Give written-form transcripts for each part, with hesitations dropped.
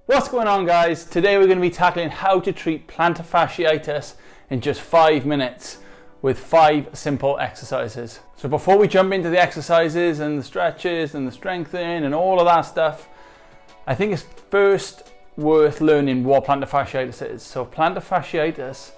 What's going on, guys? Today we're going to be tackling how to treat plantar fasciitis in just 5 minutes with 5 simple exercises. So before we jump into the exercises and the stretches and the strengthening and all of that stuff, I think it's first worth learning what plantar fasciitis is. So plantar fasciitis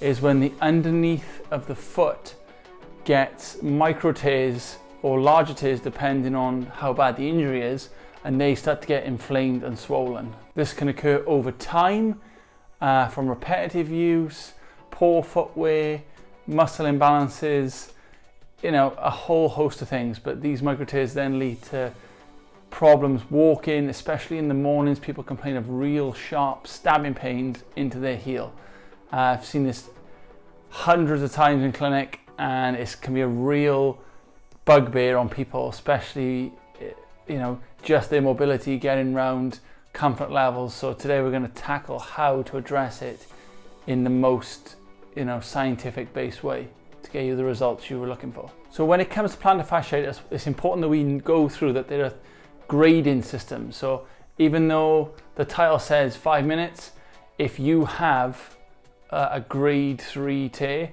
is when the underneath of the foot gets micro tears or larger tears depending on how bad the injury is, and they start to get inflamed and swollen. This can occur over time from repetitive use, poor footwear, muscle imbalances, a whole host of things. But these micro tears then lead to problems walking, especially in the mornings. People complain of real sharp stabbing pains into their heel. I've seen this hundreds of times in clinic, and it can be a real bugbear on people, especially just their mobility, getting around, comfort levels. So today we're going to tackle how to address it in the most scientific based way to get you the results you were looking for. So when it comes to plantar fasciitis, it's important that we go through that there are grading systems. So even though the title says 5 minutes, if you have a grade 3 tear,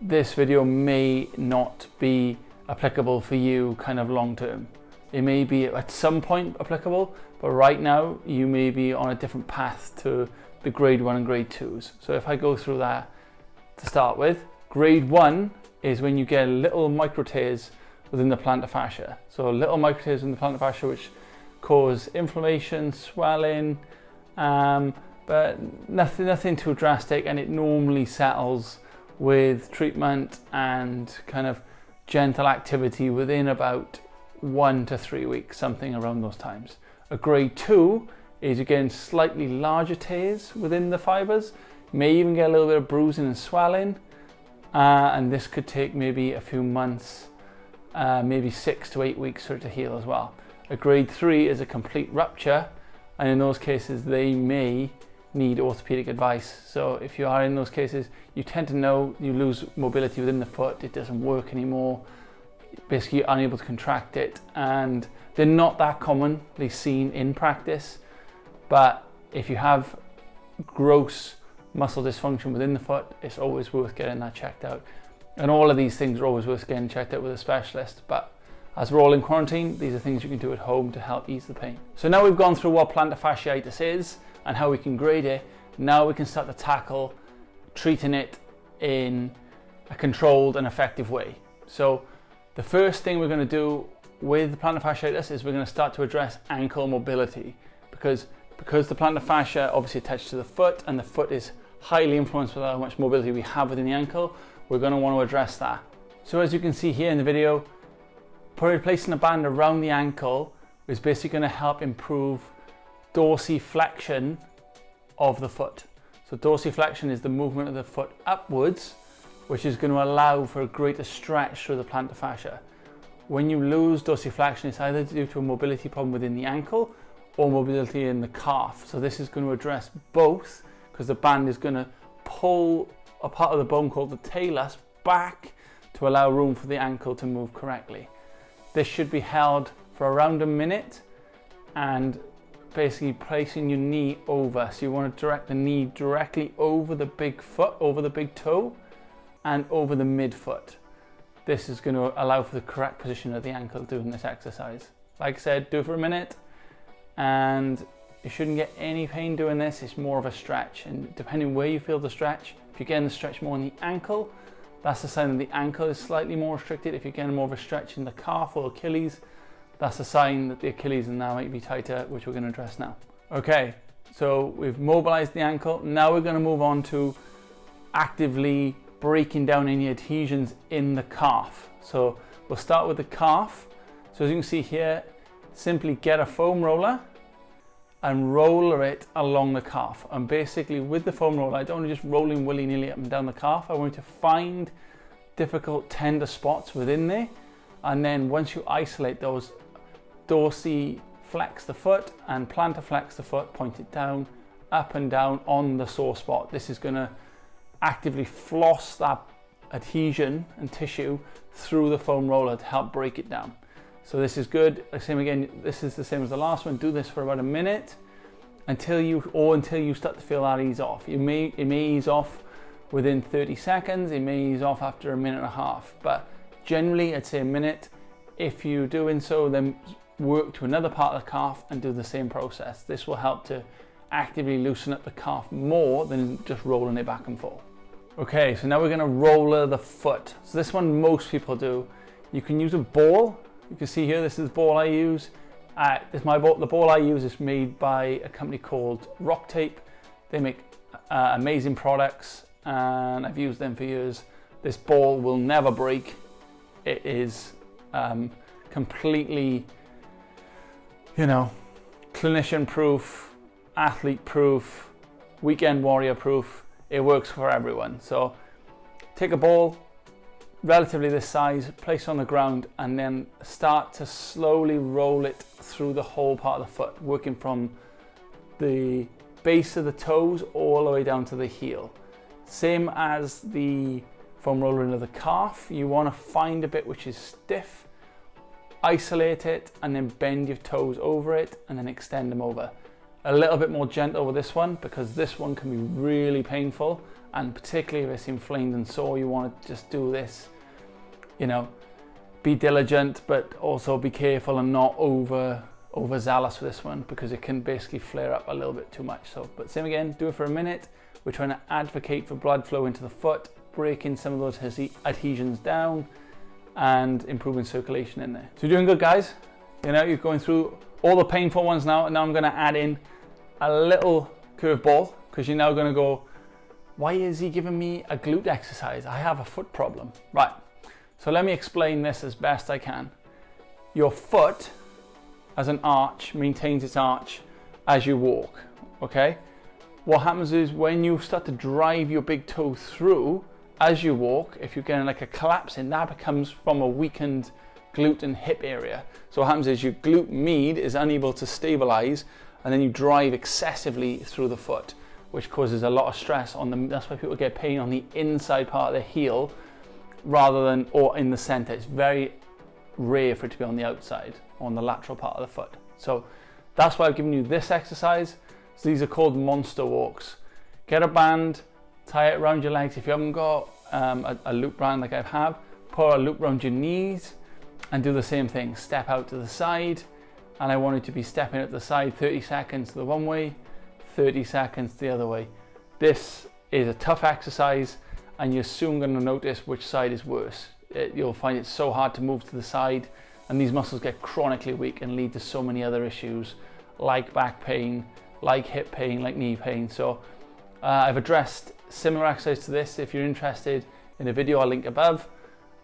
this video may not be applicable for you kind of long term. It may be at some point applicable, but right now you may be on a different path to the grade 1 and grade 2s. So if I go through that to start with, grade 1 is when you get little micro tears within the plantar fascia. So little micro tears in the plantar fascia which cause inflammation, swelling, but nothing too drastic, and it normally settles with treatment and kind of gentle activity within about 1 to 3 weeks, something around those times. A grade 2 is again slightly larger tears within the fibers. You may even get a little bit of bruising and swelling, and this could take maybe a few months, maybe 6 to 8 weeks for it to heal as well. A grade 3 is a complete rupture, and in those cases they may need orthopedic advice. So if you are in those cases, you tend to know you lose mobility within the foot, it doesn't work anymore, basically you're unable to contract it, and they're not that commonly seen in practice. But if you have gross muscle dysfunction within the foot, it's always worth getting that checked out, and all of these things are always worth getting checked out with a specialist. But as we're all in quarantine, these are things you can do at home to help ease the pain. So now we've gone through what plantar fasciitis is and how we can grade it, now we can start to tackle treating it in a controlled and effective way. So the first thing we're going to do with plantar fasciitis is we're going to start to address ankle mobility, because the plantar fascia obviously attached to the foot, and the foot is highly influenced with how much mobility we have within the ankle. We're going to want to address that. So as you can see here in the video, placing a band around the ankle is basically going to help improve dorsiflexion of the foot. So dorsiflexion is the movement of the foot upwards, which is going to allow for a greater stretch through the plantar fascia. When you lose dorsiflexion, it's either due to a mobility problem within the ankle or mobility in the calf. So this is going to address both, because the band is going to pull a part of the bone called the talus back to allow room for the ankle to move correctly. This should be held for around a minute, and basically placing your knee over. So you want to direct the knee directly over the big foot, over the big toe, and over the midfoot. This is going to allow for the correct position of the ankle doing this exercise. Like I said, do it for a minute, and you shouldn't get any pain doing this. It's more of a stretch, and depending where you feel the stretch, if you're getting the stretch more in the ankle, that's a sign that the ankle is slightly more restricted. If you're getting more of a stretch in the calf or Achilles, that's a sign that the Achilles now might be tighter, which we're going to address now. Okay, so we've mobilized the ankle. Now we're going to move on to actively breaking down any adhesions in the calf. So we'll start with the calf. So as you can see here, simply get a foam roller and roller it along the calf. And basically with the foam roller, I don't want to just rolling willy-nilly up and down the calf. I want you to find difficult tender spots within there, and then once you isolate those, dorsiflex the foot and plantar flex the foot, point it down, up and down on the sore spot. This is going to actively floss that adhesion and tissue through the foam roller to help break it down. So this is good. Same again, this is the same as the last one. Do this for about a minute, until you start to feel that ease off. It may ease off within 30 seconds, it may ease off after a minute and a half, but generally I'd say a minute. If you're doing so, then work to another part of the calf and do the same process. This will help to actively loosen up the calf more than just rolling it back and forth. Okay, so now we're going to roller the foot. So this one most people do. You can use a ball. You can see here, this is the ball I use. The ball I use is made by a company called Rock Tape. They make amazing products and I've used them for years. This ball will never break. It is completely, clinician proof, athlete proof, weekend warrior proof. It works for everyone. So take a ball, relatively this size, place it on the ground, and then start to slowly roll it through the whole part of the foot, working from the base of the toes all the way down to the heel. Same as the foam roller into the calf, you want to find a bit which is stiff, isolate it, and then bend your toes over it, and then extend them over. A little bit more gentle with this one, because this one can be really painful, and particularly if it's inflamed and sore, you want to just do this, be diligent, but also be careful and not overzealous with this one, because it can basically flare up a little bit too much. So, but same again, do it for a minute. We're trying to advocate for blood flow into the foot, breaking some of those adhesions down and improving circulation in there. So you're doing good, guys. You're going through all the painful ones now, and now I'm going to add in a little curved ball, because you're now going to go, why is he giving me a glute exercise? I have a foot problem. Right, so let me explain this as best I can. Your foot as an arch maintains its arch as you walk, okay? What happens is when you start to drive your big toe through as you walk, if you're getting like a collapse in, that becomes from a weakened glute and hip area. So what happens is your glute med is unable to stabilize, and then you drive excessively through the foot, which causes a lot of stress on them. That's why people get pain on the inside part of the heel rather than, or in the center. It's very rare for it to be on the outside, on the lateral part of the foot. So that's why I've given you this exercise. So these are called monster walks. Get a band, tie it around your legs. If you haven't got a loop band like I have, put a loop around your knees and do the same thing. Step out to the side, and I want you to be stepping out to the side 30 seconds the one way, 30 seconds the other way. This is a tough exercise, and you're soon going to notice which side is worse. You'll find it so hard to move to the side, and these muscles get chronically weak and lead to so many other issues like back pain, like hip pain, like knee pain. So I've addressed similar exercise to this. If you're interested in a video, I'll link above,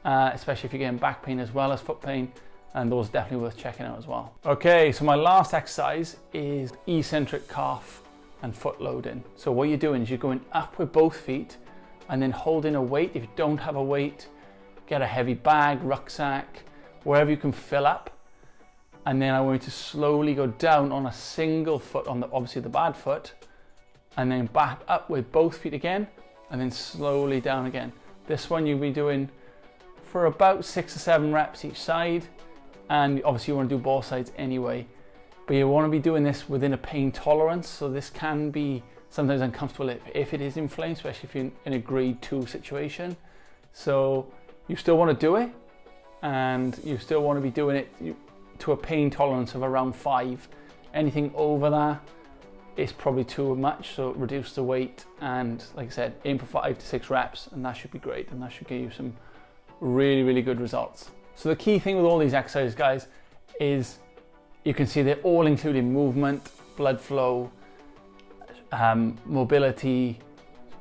especially if you're getting back pain as well as foot pain, and those are definitely worth checking out as well. Okay, so my last exercise is eccentric calf and foot loading. So what you're doing is you're going up with both feet and then holding a weight. If you don't have a weight, get a heavy bag, rucksack, wherever you can fill up. And then I want you to slowly go down on a single foot, on obviously the bad foot, and then back up with both feet again, and then slowly down again. This one you'll be doing for about 6 or 7 reps each side, and obviously you want to do both sides anyway, but you want to be doing this within a pain tolerance. So this can be sometimes uncomfortable if it is inflamed, especially if you're in a grade 2 situation. So you still want to do it, and you still want to be doing it to a pain tolerance of around 5. Anything over that is probably too much, so reduce the weight, and like I said, aim for 5 to 6 reps, and that should be great, and that should give you some really, really good results. So the key thing with all these exercises, guys, is you can see they're all including movement, blood flow, mobility,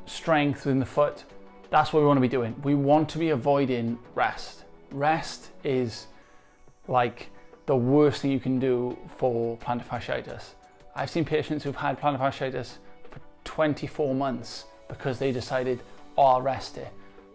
strength within the foot. That's what we want to be doing. We want to be avoiding rest. Rest is like the worst thing you can do for plantar fasciitis. I've seen patients who've had plantar fasciitis for 24 months because they decided, I'll rest it.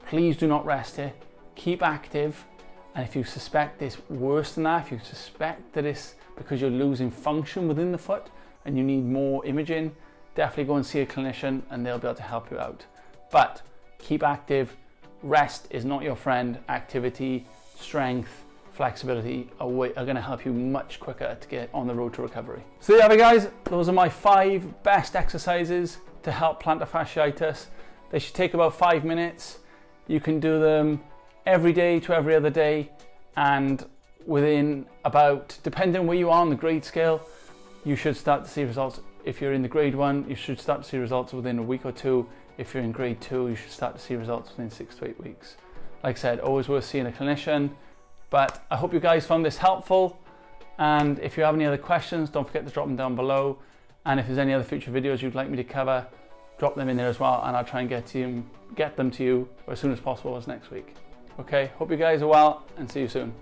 Please do not rest it. Keep active. And if you suspect it's worse than that, if you suspect that it's because you're losing function within the foot and you need more imaging, definitely go and see a clinician and they'll be able to help you out. But keep active. Rest is not your friend. Activity, strength, flexibility are going to help you much quicker to get on the road to recovery. So there you have it, guys. Those are my 5 best exercises to help plantar fasciitis. They should take about 5 minutes. You can do them every day to every other day, and within about, depending where you are on the grade scale, you should start to see results. If you're in the grade 1, you should start to see results within a week or 2. If you're in grade 2, you should start to see results within 6 to 8 weeks. Like I said, always worth seeing a clinician. But I hope you guys found this helpful. And if you have any other questions, don't forget to drop them down below. And if there's any other future videos you'd like me to cover, drop them in there as well, and I'll try and get them to you as soon as possible as next week. Okay, hope you guys are well, and see you soon.